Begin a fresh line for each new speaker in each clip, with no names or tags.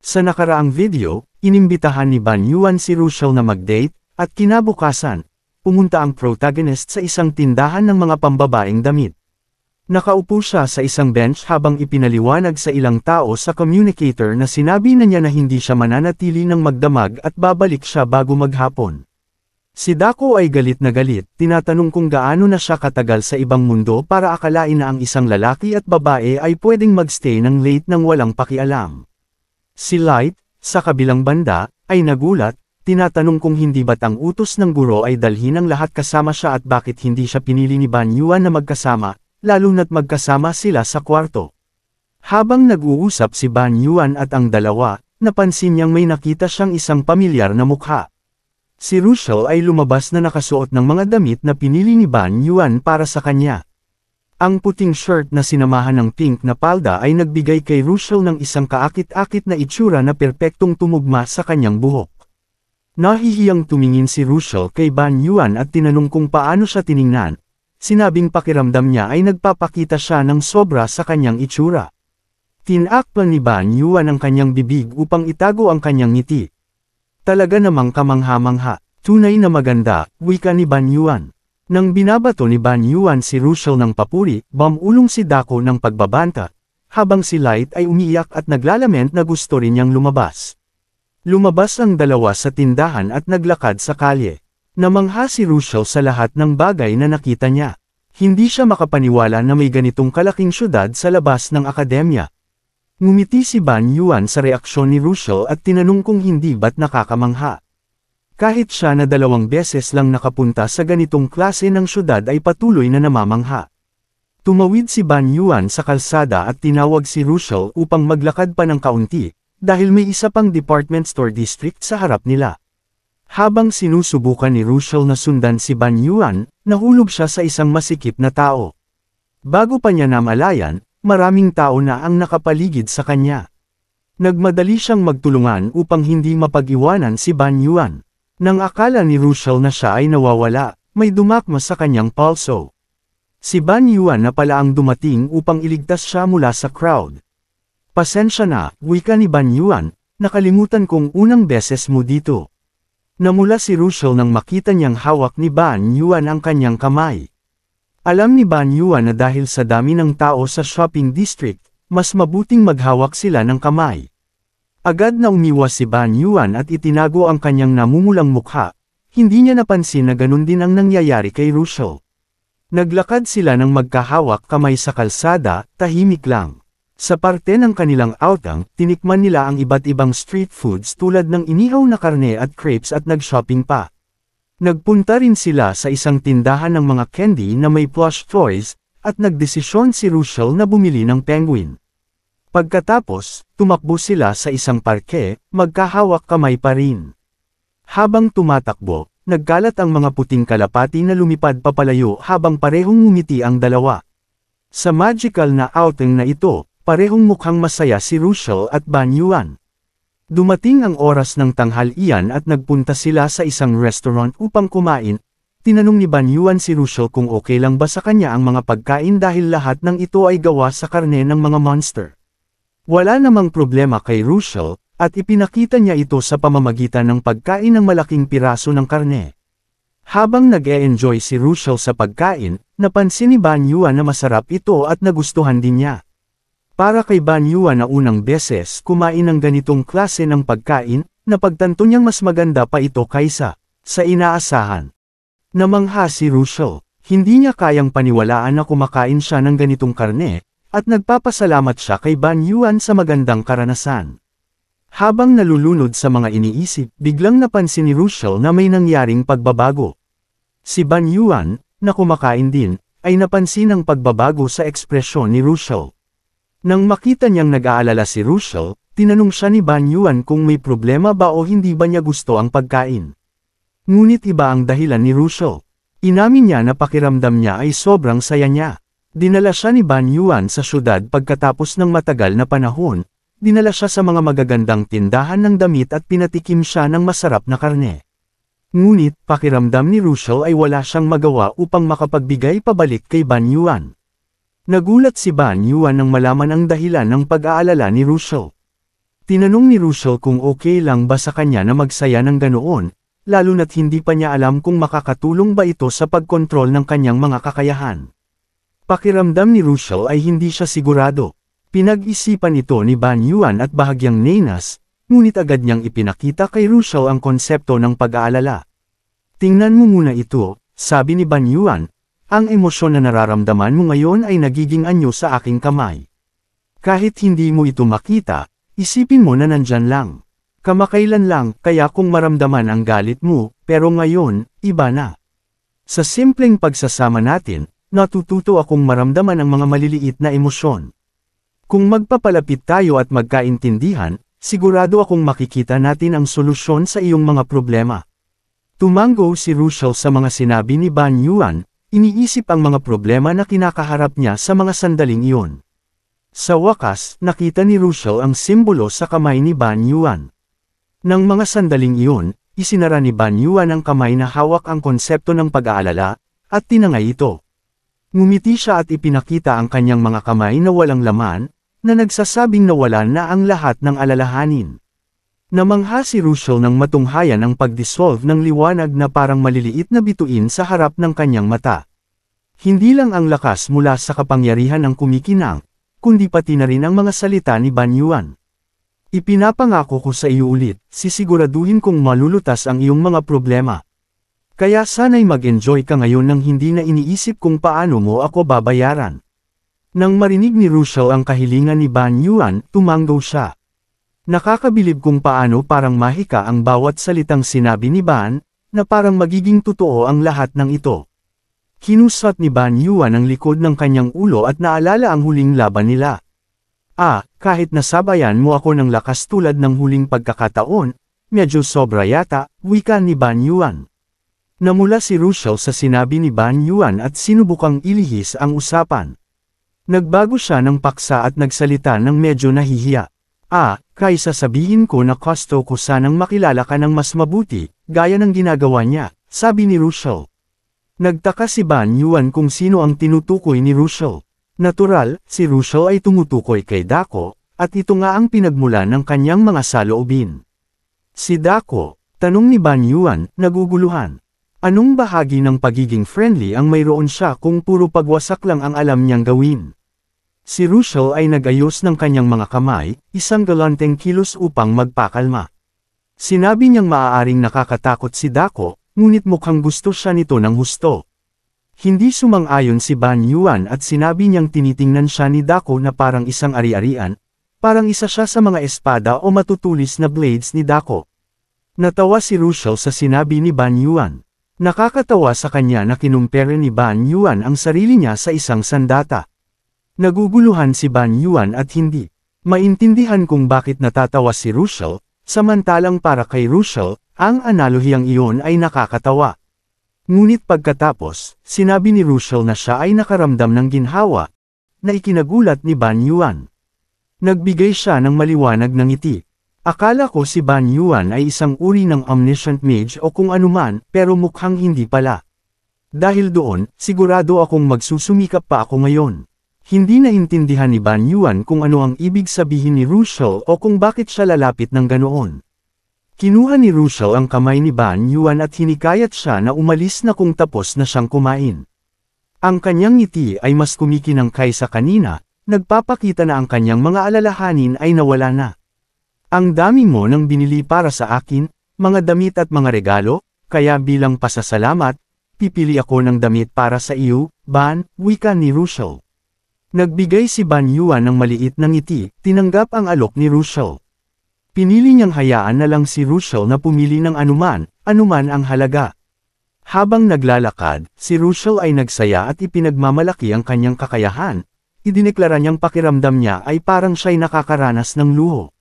Sa nakaraang video, inimbitahan ni Ban Yuan si Russell na mag-date, at kinabukasan, pumunta ang protagonist sa isang tindahan ng mga pambabaeng damit. Nakaupo siya sa isang bench habang ipinaliwanag sa ilang tao sa communicator na sinabi na niya na hindi siya mananatili ng magdamag at babalik siya bago maghapon. Si Dako ay galit na galit, tinatanong kung gaano na siya katagal sa ibang mundo para akalain na ang isang lalaki at babae ay pwedeng magstay ng late nang walang pakialam. Si Light, sa kabilang banda, ay nagulat, tinatanong kung hindi ba't ang utos ng guro ay dalhin ang lahat kasama siya at bakit hindi siya pinili ni Ban Yuan na magkasama, lalo na't magkasama sila sa kwarto. Habang nag-uusap si Ban Yuan at ang dalawa, napansin niyang may nakita siyang isang pamilyar na mukha. Si Russell ay lumabas na nakasuot ng mga damit na pinili ni Ban Yuan para sa kanya. Ang puting shirt na sinamahan ng pink na palda ay nagbigay kay Russell ng isang kaakit-akit na itsura na perpektong tumugma sa kanyang buhok. Nahihiyang tumingin si Russell kay Ban Yuan at tinanong kung paano siya tiningnan. Sinabing pakiramdam niya ay nagpapakita siya ng sobra sa kanyang itsura. Tinakpan ni Ban Yuan ang kanyang bibig upang itago ang kanyang ngiti. Talaga namang kamangha-mangha, tunay na maganda, wika ni Ban Yuan. Nang binabato ni Ban Yuan si Russell ng papuri, bumulong si Dako ng pagbabanta, habang si Light ay umiyak at naglalament na gusto rin niyang lumabas. Lumabas ang dalawa sa tindahan at naglakad sa kalye. Namangha si Russell sa lahat ng bagay na nakita niya. Hindi siya makapaniwala na may ganitong kalaking syudad sa labas ng akademya. Ngumiti si Ban Yuan sa reaksyon ni Russell at tinanong kung hindi ba't nakakamangha. Kahit siya na 2 beses lang nakapunta sa ganitong klase ng syudad ay patuloy na namamangha. Tumawid si Ban Yuan sa kalsada at tinawag si Russell upang maglakad pa ng kaunti, dahil may isa pang department store district sa harap nila. Habang sinusubukan ni Russell na sundan si Ban Yuan, nahulog siya sa isang masikip na tao. Bago pa niya namalayan, maraming tao na ang nakapaligid sa kanya. Nagmadali siyang magtulungan upang hindi mapag-iwanan si Ban Yuan. Nang akala ni Russell na siya ay nawawala, may dumakma sa kanyang pulso. Si Ban Yuan na pala ang dumating upang iligtas siya mula sa crowd. Pasensya na, wika ni Ban Yuan, nakalimutan kong unang beses mo dito. Namula si Russell nang makita niyang hawak ni Ban Yuan ang kanyang kamay. Alam ni Ban Yuan na dahil sa dami ng tao sa shopping district, mas mabuting maghawak sila ng kamay. Agad na umiwas si Ban Yuan at itinago ang kanyang namumulang mukha, hindi niya napansin na ganun din ang nangyayari kay Russell. Naglakad sila ng magkahawak kamay sa kalsada, tahimik lang. Sa parte ng kanilang outing, tinikman nila ang iba't ibang street foods tulad ng inihaw na karne at crepes at nag-shopping pa. Nagpunta rin sila sa isang tindahan ng mga candy na may plush toys, at nagdesisyon si Russell na bumili ng penguin. Pagkatapos, tumakbo sila sa isang parke, magkahawak kamay pa rin. Habang tumatakbo, nagkalat ang mga puting kalapati na lumipad papalayo habang parehong ngumiti ang dalawa. Sa magical na outing na ito, parehong mukhang masaya si Russell at Ban Yuan. Dumating ang oras ng tanghalian at nagpunta sila sa isang restaurant upang kumain. Tinanong ni Ban Yuan si Russell kung okay lang ba sa kanya ang mga pagkain dahil lahat ng ito ay gawa sa karne ng mga monster. Wala namang problema kay Russell, at ipinakita niya ito sa pamamagitan ng pagkain ng malaking piraso ng karne. Habang nag-e-enjoy si Russell sa pagkain, napansin ni Ban Yuan na masarap ito at nagustuhan din niya. Para kay Ban Yuan na unang beses kumain ng ganitong klase ng pagkain, napagtanto niyang mas maganda pa ito kaysa sa inaasahan. Namangha si Russell, hindi niya kayang paniwalaan na kumakain siya ng ganitong karne, at nagpapasalamat siya kay Ban Yuan sa magandang karanasan. Habang nalulunod sa mga iniisip, biglang napansin ni Russell na may nangyaring pagbabago. Si Ban Yuan, na kumakain din, ay napansin ang pagbabago sa ekspresyon ni Russell. Nang makita niyang nag-aalala si Russell, tinanong siya ni Ban Yuan kung may problema ba o hindi ba niya gusto ang pagkain. Ngunit iba ang dahilan ni Russell. Inamin niya na pakiramdam niya ay sobrang saya niya. Dinala siya ni Ban Yuan sa syudad pagkatapos ng matagal na panahon, dinala siya sa mga magagandang tindahan ng damit at pinatikim siya ng masarap na karne. Ngunit pakiramdam ni Russell ay wala siyang magawa upang makapagbigay pabalik kay Ban Yuan. Nagulat si Ban Yuan nang malaman ang dahilan ng pag-aalala ni Russell. Tinanong ni Russell kung okay lang ba sa kanya na magsaya ng ganoon, lalo na't hindi pa niya alam kung makakatulong ba ito sa pagkontrol ng kanyang mga kakayahan. Pakiramdam ni Russell ay hindi siya sigurado. Pinag-isipan ito ni Ban Yuan at bahagyang Nainas, ngunit agad niyang ipinakita kay Russell ang konsepto ng pag-aalala. Tingnan mo muna ito, sabi ni Ban Yuan, ang emosyon na nararamdaman mo ngayon ay nagiging anyo sa aking kamay. Kahit hindi mo ito makita, isipin mo na nandyan lang. Kamakailan lang, kaya kung maramdaman ang galit mo, pero ngayon, iba na. Sa simpleng pagsasama natin, natututo akong maramdaman ang mga maliliit na emosyon. Kung magpapalapit tayo at magkaintindihan, sigurado akong makikita natin ang solusyon sa iyong mga problema. Tumango si Russell sa mga sinabi ni Ban Yuan, iniisip ang mga problema na kinakaharap niya sa mga sandaling iyon. Sa wakas, nakita ni Russell ang simbolo sa kamay ni Ban Yuan. Nang mga sandaling iyon, isinara ni Ban Yuan ang kamay na hawak ang konsepto ng pag-aalala, at tinangay ito. Ngumiti siya at ipinakita ang kanyang mga kamay na walang laman, na nagsasabing nawala na ang lahat ng alalahanin. Namangha si Russell ng matunghayan ang pag-dissolve ng liwanag na parang maliliit na bituin sa harap ng kanyang mata. Hindi lang ang lakas mula sa kapangyarihan ng kumikinang, kundi pati na rin ang mga salita ni Ban Yuan. Ipinapangako ko sa iyo ulit, sisiguraduhin kong malulutas ang iyong mga problema. Kaya sana'y mag-enjoy ka ngayon nang hindi na iniisip kung paano mo ako babayaran. Nang marinig ni Russell ang kahilingan ni Ban Yuan, tumango siya. Nakakabilib kung paano parang mahika ang bawat salitang sinabi ni Ban, na parang magiging totoo ang lahat ng ito. Kinusat ni Ban Yuan ang likod ng kanyang ulo at naalala ang huling laban nila. Kahit nasabayan mo ako ng lakas tulad ng huling pagkakataon, medyo sobra yata, wika ni Ban Yuan. Namula si Russell sa sinabi ni Ban Yuan at sinubukang ilihis ang usapan. Nagbago siya ng paksa at nagsalita ng medyo nahihiya. Kaysa sabihin ko na gusto ko sanang makilala ka ng mas mabuti, gaya ng ginagawa niya, sabi ni Russell. Nagtaka si Ban Yuan kung sino ang tinutukoy ni Russell. Natural, si Russell ay tumutukoy kay Dako, at ito nga ang pinagmulan ng kanyang mga saloobin. Si Dako, tanong ni Ban Yuan, naguguluhan. Anong bahagi ng pagiging friendly ang mayroon siya kung puro pagwasak lang ang alam niyang gawin? Si Russell ay nagayos ng kanyang mga kamay, isang galanteng kilos upang magpakalma. Sinabi niyang maaaring nakakatakot si Dako, ngunit mukhang gusto siya nito ng husto. Hindi sumang-ayon si Ban Yuan at sinabi niyang tinitingnan siya ni Dako na parang isang ari-arian, parang isa siya sa mga espada o matutulis na blades ni Dako. Natawa si Russell sa sinabi ni Ban Yuan. Nakakatawa sa kanya na kinumpere ni Ban Yuan ang sarili niya sa isang sandata. Naguguluhan si Ban Yuan at hindi maintindihan kung bakit natatawa si Russell, samantalang para kay Russell, ang analogiyang iyon ay nakakatawa. Ngunit pagkatapos, sinabi ni Russell na siya ay nakaramdam ng ginhawa, na ikinagulat ni Ban Yuan. Nagbigay siya ng maliwanag ng ngiti. Akala ko si Ban Yuan ay isang uri ng omniscient mage o kung anuman, pero mukhang hindi pala. Dahil doon, sigurado akong magsusumikap pa ako ngayon. Hindi naintindihan ni Ban Yuan kung ano ang ibig sabihin ni Russell o kung bakit siya lalapit ng ganoon. Kinuha ni Russell ang kamay ni Ban Yuan at hinikayat siya na umalis na kung tapos na siyang kumain. Ang kanyang ngiti ay mas kumikinang kaysa kanina, nagpapakita na ang kanyang mga alalahanin ay nawala na. Ang dami mo nang binili para sa akin, mga damit at mga regalo, kaya bilang pasasalamat, pipili ako ng damit para sa iyo, Ban, wika ni Russell. Nagbigay si Ban Yuan ng maliit na ngiti, tinanggap ang alok ni Russell. Pinili niyang hayaan na lang si Russell na pumili ng anuman ang halaga. Habang naglalakad, si Russell ay nagsaya at ipinagmamalaki ang kanyang kakayahan. Idineklara niyang pakiramdam niya ay parang siya'y nakakaranas ng luho.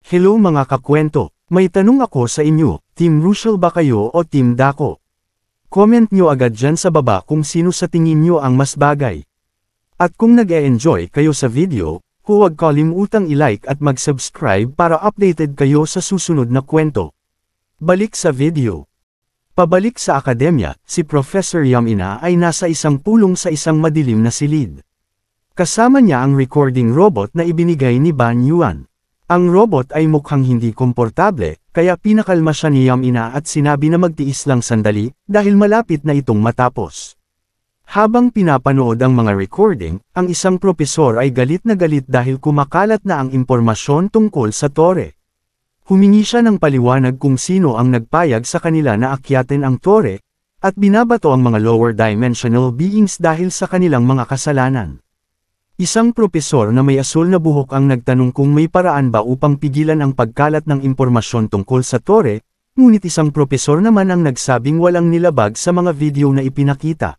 Hello mga kakwento, may tanong ako sa inyo, Team Russell ba kayo o Team Dako? Comment nyo agad dyan sa baba kung sino sa tingin nyo ang mas bagay. At kung nag-e-enjoy kayo sa video, huwag kalimutang i-like at mag-subscribe para updated kayo sa susunod na kwento. Balik sa video. Pabalik sa akademya, si Professor Yamina ay nasa isang pulong sa isang madilim na silid. Kasama niya ang recording robot na ibinigay ni Ban Yuan. Ang robot ay mukhang hindi komportable, kaya pinakalma siya ni Yamina at sinabi na magtiis lang sandali, dahil malapit na itong matapos. Habang pinapanood ang mga recording, ang isang propesor ay galit na galit dahil kumakalat na ang impormasyon tungkol sa tore. Humingi siya ng paliwanag kung sino ang nagpayag sa kanila na akyatin ang tore, at binabato ang mga lower dimensional beings dahil sa kanilang mga kasalanan. Isang propesor na may asul na buhok ang nagtanong kung may paraan ba upang pigilan ang pagkalat ng impormasyon tungkol sa tore, ngunit isang propesor naman ang nagsabing walang nilabag sa mga video na ipinakita.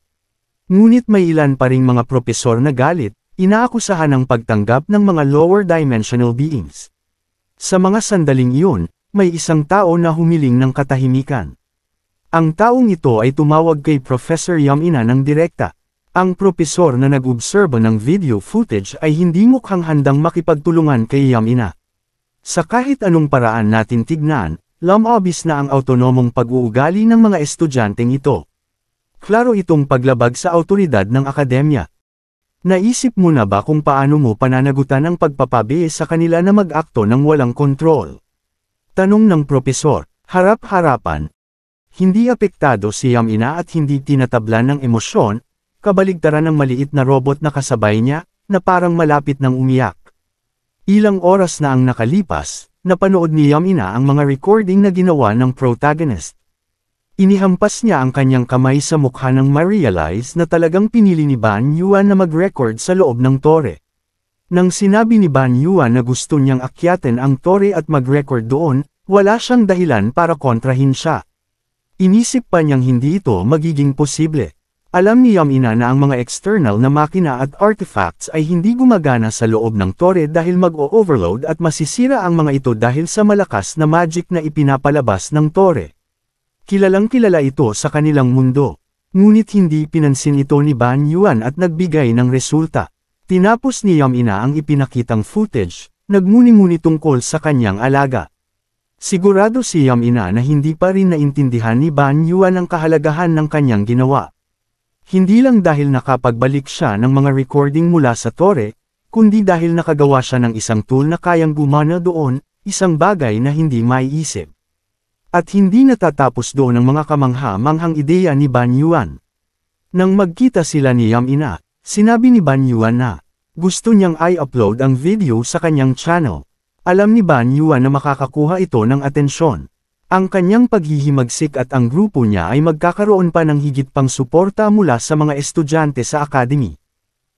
Ngunit may ilan pa ring mga propesor na galit, inaakusahan ng pagtanggap ng mga lower dimensional beings. Sa mga sandaling iyon, may isang tao na humiling ng katahimikan. Ang taong ito ay tumawag kay Professor Yamina ng direkta. Ang propesor na nag-obserba ng video footage ay hindi mukhang handang makipagtulungan kay Yamina. Sa kahit anong paraan natin tignan, lumabas na ang autonomong pag-uugali ng mga estudyanteng ito. Klaro itong paglabag sa awtoridad ng akademya. Naisip mo na ba kung paano mo pananagutan ang pagpapabi sa kanila na mag-akto ng walang kontrol? Tanong ng propesor, harap-harapan. Hindi apektado si Yamina at hindi tinatablan ng emosyon, kabaligtaran ng maliit na robot na kasabay niya, na parang malapit ng umiyak. Ilang oras na ang nakalipas, napanood ni Yamina ang mga recording na ginawa ng protagonist. Inihampas niya ang kanyang kamay sa mukha nang ma-realize na talagang pinili ni Ban Yuan na mag-record sa loob ng tore. Nang sinabi ni Ban Yuan na gusto niyang akyatin ang tore at mag-record doon, wala siyang dahilan para kontrahin siya. Inisip pa niyang hindi ito magiging posible. Alam ni Yamina na ang mga external na makina at artifacts ay hindi gumagana sa loob ng tore dahil mag-o-overload at masisira ang mga ito dahil sa malakas na magic na ipinapalabas ng tore. Kilalang kilala ito sa kanilang mundo. Ngunit hindi pinansin ito ni Ban Yuan at nagbigay ng resulta. Tinapos ni Yamina ang ipinakitang footage, nagmuni-muni tungkol sa kanyang alaga. Sigurado si Yamina na hindi pa rin naintindihan ni Ban Yuan ang kahalagahan ng kanyang ginawa. Hindi lang dahil nakapagbalik siya ng mga recording mula sa tore, kundi dahil nakagawa siya ng isang tool na kayang gumana doon, isang bagay na hindi maiisip. At hindi natatapos doon ang mga kamangha-manghang ideya ni Ban Yuan. Nang magkita sila ni Yamina, sinabi ni Ban Yuan na gusto niyang i-upload ang video sa kanyang channel. Alam ni Ban Yuan na makakakuha ito ng atensyon. Ang kanyang paghihimagsik at ang grupo niya ay magkakaroon pa ng higit pang suporta mula sa mga estudyante sa academy.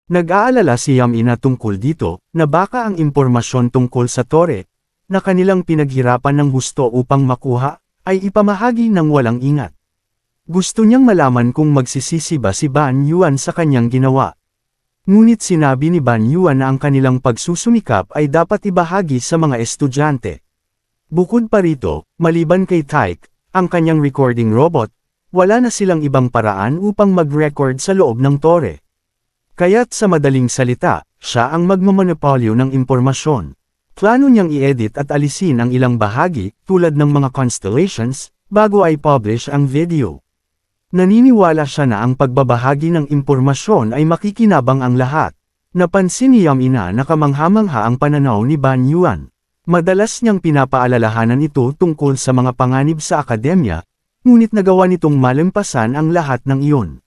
Nag-aalala si Yamina tungkol dito, na baka ang impormasyon tungkol sa tore, na kanilang pinaghirapan ng husto upang makuha, ay ipamahagi ng walang ingat. Gusto niyang malaman kung magsisisi ba si Ban Yuan sa kanyang ginawa. Ngunit sinabi ni Ban Yuan na ang kanilang pagsusumikap ay dapat ibahagi sa mga estudyante. Bukod pa rito, maliban kay Tyke, ang kanyang recording robot, wala na silang ibang paraan upang mag-record sa loob ng tore. Kaya't sa madaling salita, siya ang magmamonopolyo ng impormasyon. Plano niyang i-edit at alisin ang ilang bahagi, tulad ng mga constellations, bago ay publish ang video. Naniniwala siya na ang pagbabahagi ng impormasyon ay makikinabang ang lahat. Napansin ni Yamina na kamangha-mangha ang pananaw ni Ban Yuan. Madalas niyang pinapaalalahanan ito tungkol sa mga panganib sa akademya, ngunit nagawa nitong malampasan ang lahat ng iyon.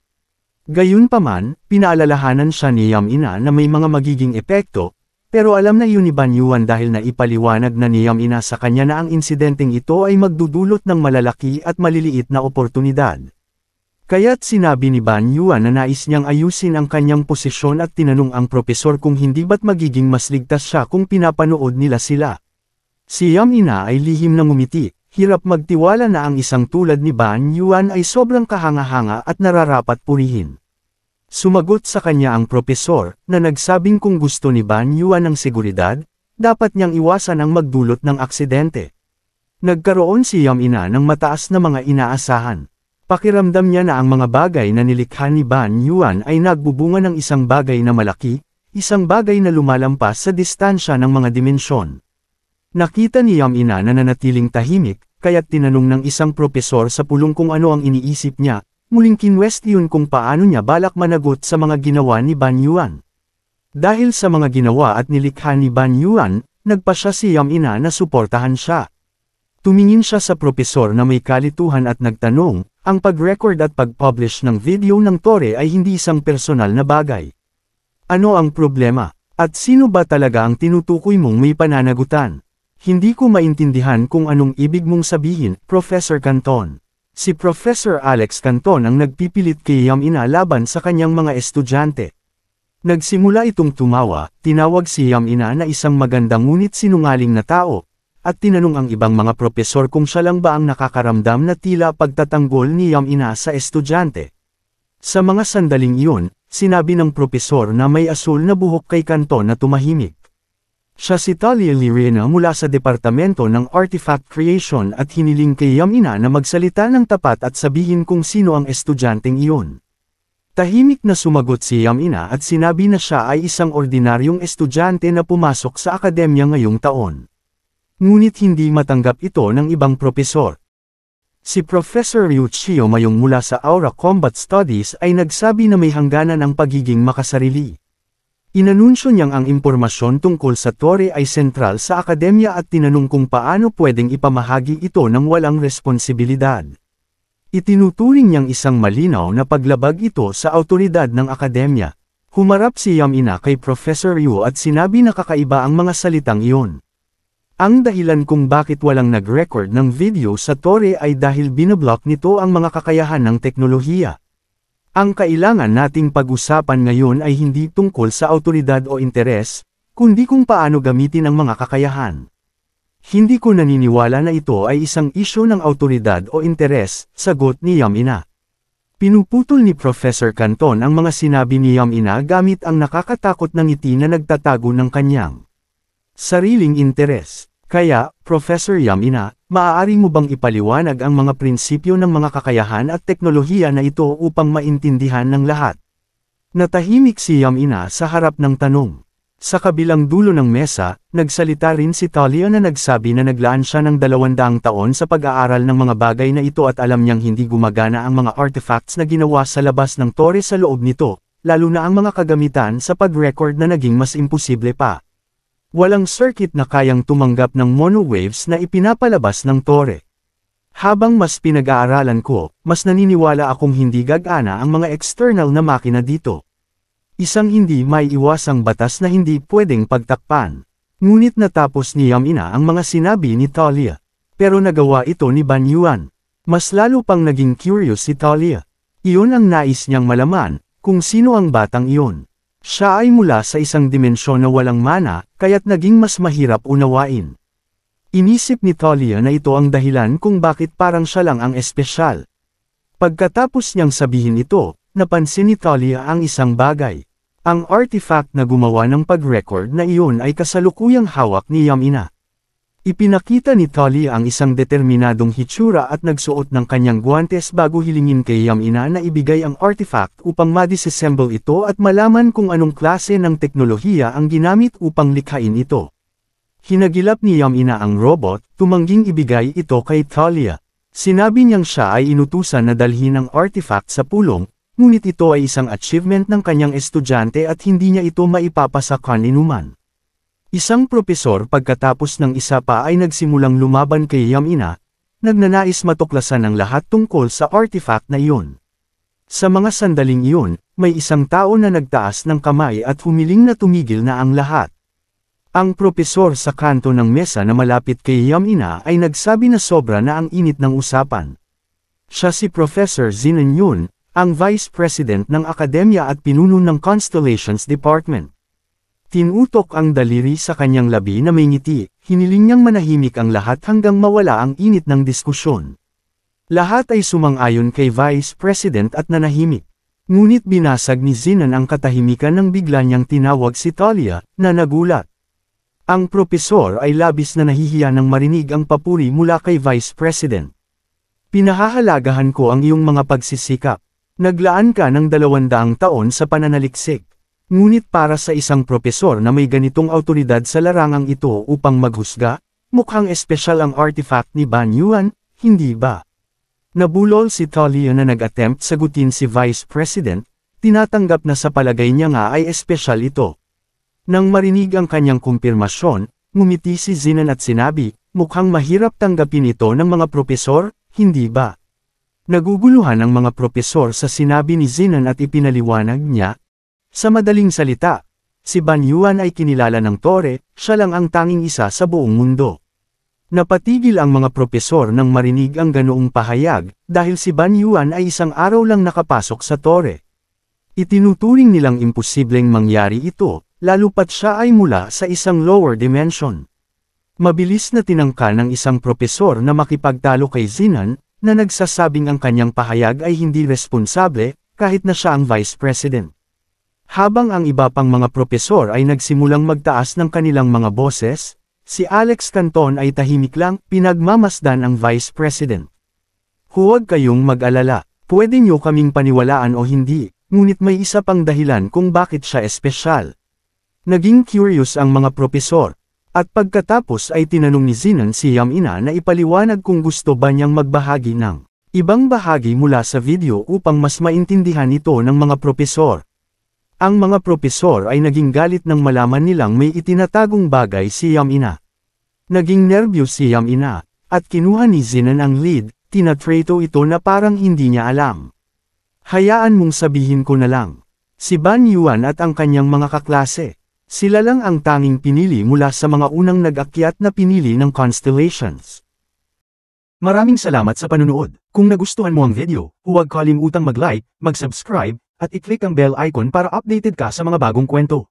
Gayunpaman, pinaalalahanan siya ni Yamina na may mga magiging epekto, pero alam na iyon ni Ban Yuan dahil naipaliwanag na ni Yamina sa kanya na ang insidenteng ito ay magdudulot ng malalaki at maliliit na oportunidad. Kaya't sinabi ni Ban Yuan na nais niyang ayusin ang kanyang posisyon at tinanong ang propesor kung hindi ba't magiging mas ligtas siya kung pinapanood nila sila. Si Yamina ay lihim na ngumiti, hirap magtiwala na ang isang tulad ni Ban Yuan ay sobrang kahanga-hanga at nararapat purihin. Sumagot sa kanya ang propesor, na nagsabing kung gusto ni Ban Yuan ng seguridad, dapat niyang iwasan ang magdulot ng aksidente. Nagkaroon si Yamina ng mataas na mga inaasahan. Pakiramdam niya na ang mga bagay na nilikha ni Ban Yuan ay nagbubunga ng isang bagay na malaki, isang bagay na lumalampas sa distansya ng mga dimensyon. Nakita ni Yamina na nanatiling tahimik, kaya't tinanong ng isang propesor sa pulong kung ano ang iniisip niya, muling kinwestiyon kung paano niya balak managot sa mga ginawa ni Ban Yuan. Dahil sa mga ginawa at nilikha ni Ban Yuan, nagpasya si Yamina na suportahan siya. Tumingin siya sa propesor na may kalituhan at nagtanong, ang pag-record at pag-publish ng video ng Tore ay hindi isang personal na bagay. Ano ang problema? At sino ba talaga ang tinutukoy mong may pananagutan? Hindi ko maintindihan kung anong ibig mong sabihin, Professor Canton. Si Professor Alex Canton ang nagpipilit kay Yamina laban sa kanyang mga estudyante. Nagsimula itong tumawa, tinawag si Yamina na isang magandang ngunit sinungaling na tao, at tinanong ang ibang mga propesor kung siya lang ba ang nakakaramdam na tila pagtatanggol ni Yamina sa estudyante. Sa mga sandaling iyon, sinabi ng propesor na may asul na buhok kay Canton na tumahimik. Siya si Talia Lirena mula sa Departamento ng Artifact Creation at hiniling kay Yamina na magsalita ng tapat at sabihin kung sino ang estudyanteng iyon. Tahimik na sumagot si Yamina at sinabi na siya ay isang ordinaryong estudyante na pumasok sa akademya ngayong taon. Ngunit hindi matanggap ito ng ibang propesor. Si Professor Ryuichiro Mayong mula sa Aura Combat Studies ay nagsabi na may hangganan ang pagiging makasarili. Inanunsyo niyang ang impormasyon tungkol sa Tore ay sentral sa akademya at tinanong kung paano pwedeng ipamahagi ito ng walang responsibilidad. Itinuturing niyang isang malinaw na paglabag ito sa awtoridad ng akademya. Humarap si Yamina kay Professor Yu at sinabi na kakaiba ang mga salitang iyon. Ang dahilan kung bakit walang nag-record ng video sa Tore ay dahil binablock nito ang mga kakayahan ng teknolohiya. Ang kailangan nating pag-usapan ngayon ay hindi tungkol sa awtoridad o interes, kundi kung paano gamitin ang mga kakayahan. Hindi ko naniniwala na ito ay isang isyu ng awtoridad o interes, sagot ni Yamina. Pinuputol ni Professor Canton ang mga sinabi ni Yamina gamit ang nakakatakot na ngiti na nagtatago ng kanyang sariling interes. Kaya, Professor Yamina, maaari mo bang ipaliwanag ang mga prinsipyo ng mga kakayahan at teknolohiya na ito upang maintindihan ng lahat? Natahimik si Yamina sa harap ng tanong. Sa kabilang dulo ng mesa, nagsalita rin si Talia na nagsabi na naglaan siya ng 200 taon sa pag-aaral ng mga bagay na ito at alam niyang hindi gumagana ang mga artifacts na ginawa sa labas ng Tore sa loob nito, lalo na ang mga kagamitan sa pag-record na naging mas imposible pa. Walang circuit na kayang tumanggap ng monowaves na ipinapalabas ng Tore. Habang mas pinag-aaralan ko, mas naniniwala akong hindi gagana ang mga external na makina dito. Isang hindi may iwasang batas na hindi pwedeng pagtakpan. Ngunit natapos ni Yamina ang mga sinabi ni Talia. Pero nagawa ito ni Ban Yuan. Mas lalo pang naging curious si Talia. Iyon ang nais niyang malaman, kung sino ang batang iyon. Siya ay mula sa isang dimensyon na walang mana, kaya't naging mas mahirap unawain. Inisip ni Talia na ito ang dahilan kung bakit parang siya lang ang espesyal. Pagkatapos niyang sabihin ito, napansin ni Talia ang isang bagay. Ang artifact na gumawa ng pag-record na iyon ay kasalukuyang hawak ni Yamina. Ipinakita ni Talia ang isang determinadong hitsura at nagsuot ng kanyang guwantes bago hilingin kay Yamina na ibigay ang artifact upang ma-disassemble ito at malaman kung anong klase ng teknolohiya ang ginamit upang likhain ito. Hinagilap ni Yamina ang robot, tumangging ibigay ito kay Talia. Sinabi niyang siya ay inutusan na dalhin ang artifact sa pulong, ngunit ito ay isang achievement ng kanyang estudyante at hindi niya ito maipapasa kaninuman. Isang propesor pagkatapos ng isa pa ay nagsimulang lumaban kay Yamina, nagnanais matuklasan ang lahat tungkol sa artifact na iyon. Sa mga sandaling iyon, may isang tao na nagtaas ng kamay at humiling na tumigil na ang lahat. Ang propesor sa kanto ng mesa na malapit kay Yamina ay nagsabi na sobra na ang init ng usapan. Siya si Professor Zinan Yun, ang Vice President ng Akademya at pinuno ng Constellations Department. Tinutok ang daliri sa kanyang labi na may ngiti, hiniling niyang manahimik ang lahat hanggang mawala ang init ng diskusyon. Lahat ay sumang-ayon kay Vice President at nanahimik. Ngunit binasag ni Zinan ang katahimikan nang bigla niyang tinawag si Talia, na nagulat. Ang propesor ay labis na nahihiya nang marinig ang papuri mula kay Vice President. Pinahahalagahan ko ang iyong mga pagsisikap. Naglaan ka ng 200 taon sa pananaliksik. Ngunit para sa isang propesor na may ganitong awtoridad sa larangang ito upang maghusga, mukhang espesyal ang artifact ni Ban Yuan, hindi ba? Nabulol si Talia na nag-attempt sagutin si Vice President, tinatanggap na sa palagay niya nga ay espesyal ito. Nang marinig ang kanyang kumpirmasyon, Ngumiti si Zinan at sinabi, mukhang mahirap tanggapin ito ng mga propesor, hindi ba? Naguguluhan ang mga propesor sa sinabi ni Zinan at ipinaliwanag niya. Sa madaling salita, si Ban Yuan ay kinilala ng Tore, siya lang ang tanging isa sa buong mundo. Napatigil ang mga propesor nang marinig ang ganoong pahayag, dahil si Ban Yuan ay isang araw lang nakapasok sa Tore. Itinuturing nilang imposibleng mangyari ito, lalo pat siya ay mula sa isang lower dimension. Mabilis na tinangka ng isang propesor na makipagtalo kay Zinan, na nagsasabing ang kanyang pahayag ay hindi responsable, kahit na siya ang vice president. Habang ang iba pang mga propesor ay nagsimulang magtaas ng kanilang mga boses, si Alex Canton ay tahimik lang, pinagmamasdan ang vice president. Huwag kayong mag-alala, pwede nyo kaming paniwalaan o hindi, ngunit may isa pang dahilan kung bakit siya espesyal. Naging curious ang mga propesor, at pagkatapos ay tinanong ni Zinan si Yamina na ipaliwanag kung gusto ba niyang magbahagi ng ibang bahagi mula sa video upang mas maintindihan ito ng mga propesor. Ang mga propesor ay naging galit nang malaman nilang may itinatagong bagay si Yamina. Naging nervyos si Yamina, at kinuha ni Zinan ang lead, tinatreto ito na parang hindi niya alam. Hayaan mong sabihin ko na lang. Si Ban Yuan at ang kanyang mga kaklase, sila lang ang tanging pinili mula sa mga unang nag-akyat na pinili ng constellations. Maraming salamat sa panunood. Kung nagustuhan mo ang video, huwag kalimutang mag-like, mag-subscribe, at i-click ang bell icon para updated ka sa mga bagong kwento.